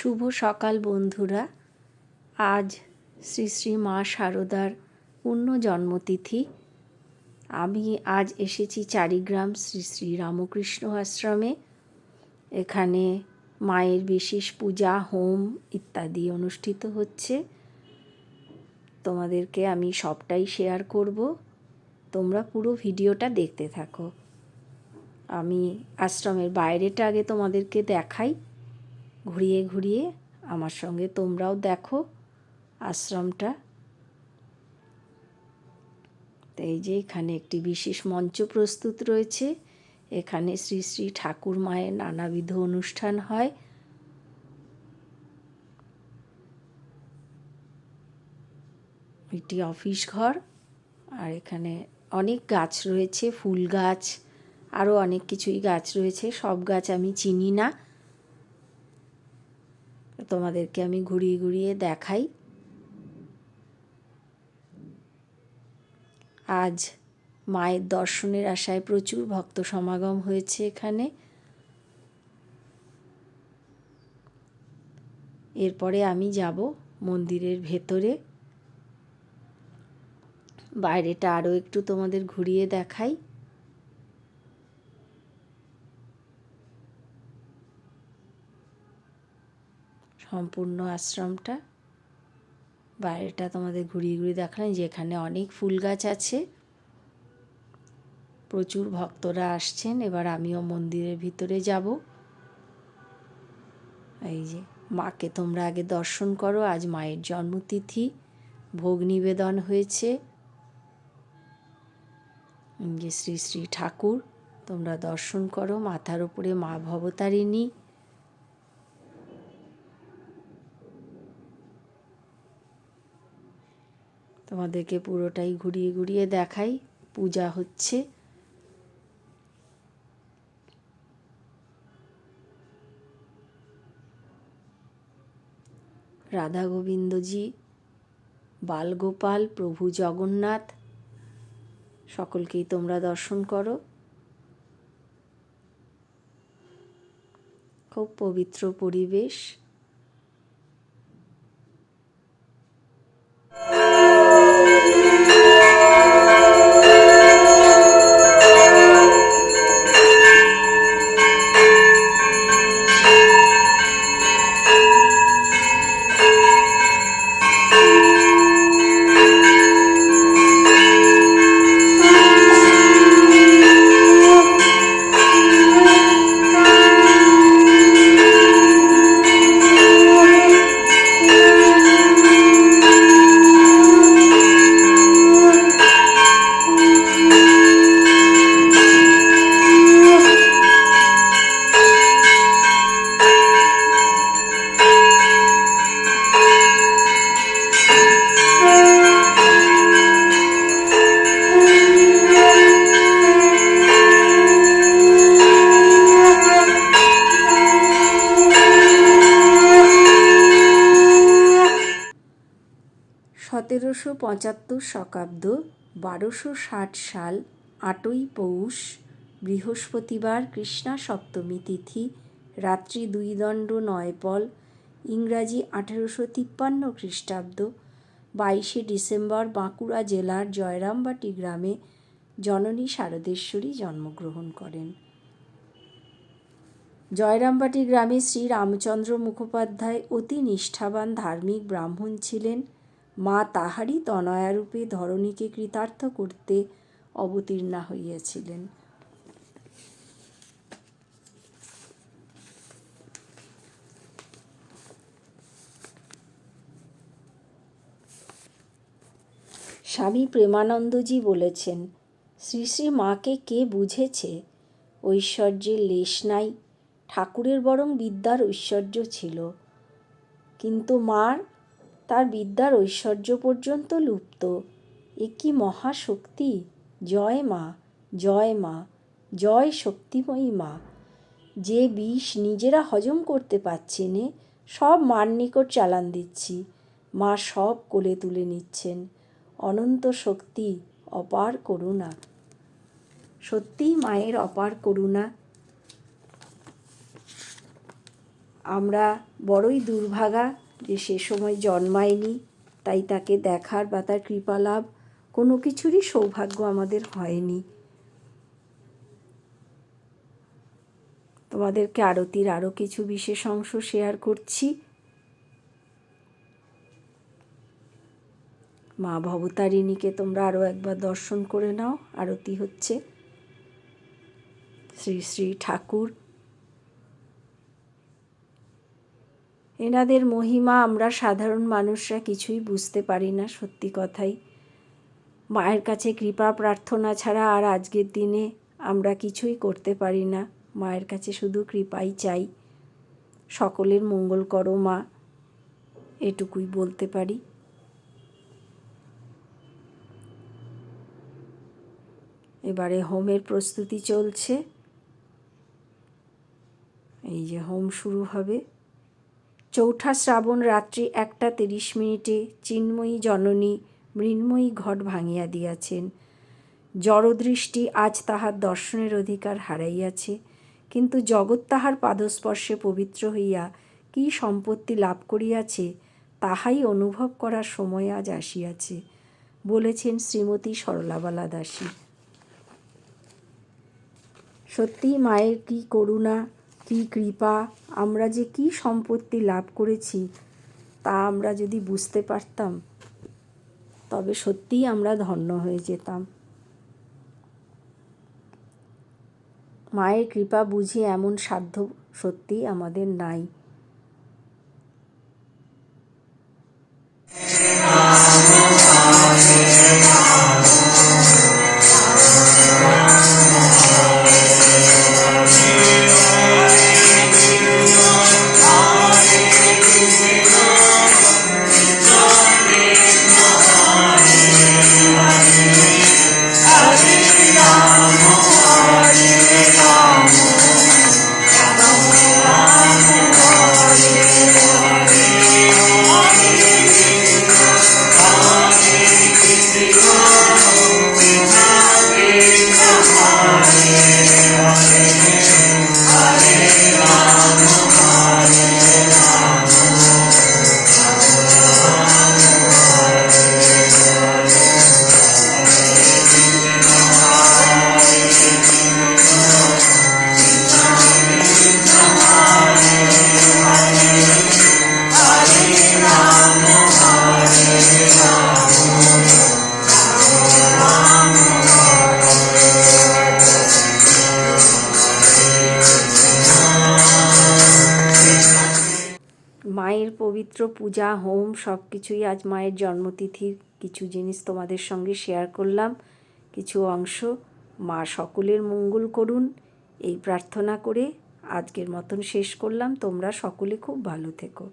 শুভ সকাল বন্ধুরা। আজ শ্রী শ্রী মা শারদার পূর্ণ জন্মতিথি। আমি আজ এসেছি চারিগ্রাম শ্রী শ্রী রামকৃষ্ণ আশ্রমে। এখানে মায়ের বিশেষ পূজা, হোম ইত্যাদি অনুষ্ঠিত হচ্ছে। তোমাদেরকে আমি সবটাই শেয়ার করব, তোমরা পুরো ভিডিওটা দেখতে থাকো। আমি আশ্রমের বাইরেটা আগে তোমাদেরকে দেখাই, ঘুরিয়ে ঘুরিয়ে আমার সঙ্গে তোমরাও দেখো আশ্রমটা। তো এই যে এখানে একটি বিশেষ মঞ্চ প্রস্তুত রয়েছে। এখানে শ্রী শ্রী ঠাকুর মায়ের নানাবিধ অনুষ্ঠান হয়। এটি অফিস ঘর, আর এখানে অনেক গাছ রয়েছে, ফুল গাছ, আরও অনেক কিছুই গাছ রয়েছে। সব গাছ আমি চিনি না, তোমাদেরকে আমি ঘুরিয়ে ঘুরিয়ে দেখাই। আজ মায়ের দর্শনের আশায় প্রচুর ভক্ত সমাগম হয়েছে এখানে। এরপরে আমি যাব মন্দিরের ভেতরে। বাইরেটা আরও একটু তোমাদের ঘুরিয়ে দেখাই। সম্পূর্ণ আশ্রমটা বাইরেটা তোমাদের ঘুরিয়ে ঘুরিয়ে দেখালাম। যেখানে অনেক ফুল গাছ আছে, প্রচুর ভক্তরা আসছেন। এবার আমিও মন্দিরের ভিতরে যাব। এই যে মাকে তোমরা আগে দর্শন করো। আজ মায়ের জন্মতিথি, ভোগ নিবেদন হয়েছে। যে শ্রী শ্রী ঠাকুর তোমরা দর্শন করো। মাথার উপরে মা ভবতারিণী। তোমাদেরকে পুরোটাই ঘুরিয়ে ঘুরিয়ে দেখাই। পূজা হচ্ছে। রাধা গোবিন্দজি, বালগোপাল, প্রভু জগন্নাথ সকলকেই তোমরা দর্শন করো। খুব পবিত্র পরিবেশ। শকাব্দ 1260 সাল 8ই পৌষ বৃহস্পতিবার, কৃষ্ণা সপ্তমী তিথি, রাত্রি 2:09 ইংরাজি 1853 খ্রিস্টাব্দ 22শে ডিসেম্বর বাঁকুড়া জেলার জয়রামবাটি গ্রামে জননী শারদেশ্বরী জন্মগ্রহণ করেন। জয়রামবাটি গ্রামে শ্রী রামচন্দ্র মুখোপাধ্যায় অতি নিষ্ঠাবান ধার্মিক ব্রাহ্মণ ছিলেন। মা তাহারই তনয়ারূপে ধরণীকে কৃতার্থ করতে অবতীর্ণা হইয়াছিলেন। স্বামী প্রেমানন্দজি বলেছেন, শ্রী শ্রী মাকে কে বুঝেছে? ঐশ্বর্যের লেশ নাই। ঠাকুরের বরং বিদ্যার ঐশ্বর্য ছিল, কিন্তু মার তার বিদ্যার ঐশ্বর্য পর্যন্ত লুপ্ত। এ কি মহাশক্তি! জয় মা, জয় মা, জয় শক্তিময়ী মা। যে বিষ নিজেরা হজম করতে পারছি নে, সব মার নিকট চালান দিচ্ছি। মা সব কোলে তুলে নিচ্ছেন। অনন্ত শক্তি, অপার করুণা। সত্যিই মায়ের অপার করুণা। আমরা বড়ই দুর্ভাগা যে সে সময় জন্মায়নি, তাই তাকে দেখার বা তার কৃপালাভ কোনো কিছুরই সৌভাগ্য আমাদের হয়নি। তোমাদেরকে আরতির আরও কিছু বিশেষ অংশ শেয়ার করছি। মা ভবতারিণীকে তোমরা আরও একবার দর্শন করে নাও। আরতি হচ্ছে। শ্রী শ্রী ঠাকুর, এনাদের মহিমা আমরা সাধারণ মানুষরা কিছুই বুঝতে পারি না। সত্যি কথাই, মায়ের কাছে কৃপা প্রার্থনা ছাড়া আর আজকের দিনে আমরা কিছুই করতে পারি না। মায়ের কাছে শুধু কৃপাই চাই। সকলের মঙ্গল করো মা, এটুকুই বলতে পারি। এবারে হোমের প্রস্তুতি চলছে। এই যে হোম শুরু হবে। ৪ঠা শ্রাবণ রাত্রি 1:30 চিন্ময়ী জননী মৃন্ময়ী ঘট ভাঙিয়া দিয়াছেন। জড়দৃষ্টি আজ তাহার দর্শনের অধিকার হারাইয়াছে, কিন্তু জগৎ তাহার পাদস্পর্শে পবিত্র হইয়া কি সম্পত্তি লাভ করিয়াছে তাহাই অনুভব করার সময় আজ আসিয়াছে, বলেছেন শ্রীমতী সরলাবালা দাসী। সত্যিই মায়ের কি করুণা, কি কৃপা! আমরা যে কি সম্পত্তি লাভ করেছি তা আমরা যদি বুঝতে পারতাম তবে সত্যিই আমরা ধন্য হয়ে যেতাম। মায়ের কৃপা বুঝি এমন সাধ্য সত্যিই আমাদের নাই। মায়ের পবিত্র পূজা, হোম সব কিছুই আজ মায়ের জন্মতিথির কিছু জিনিস তোমাদের সঙ্গে শেয়ার করলাম, কিছু অংশ। মা সকলের মঙ্গল করুন এই প্রার্থনা করে আজকের মতন শেষ করলাম। তোমরা সকলে খুব ভালো থেকো।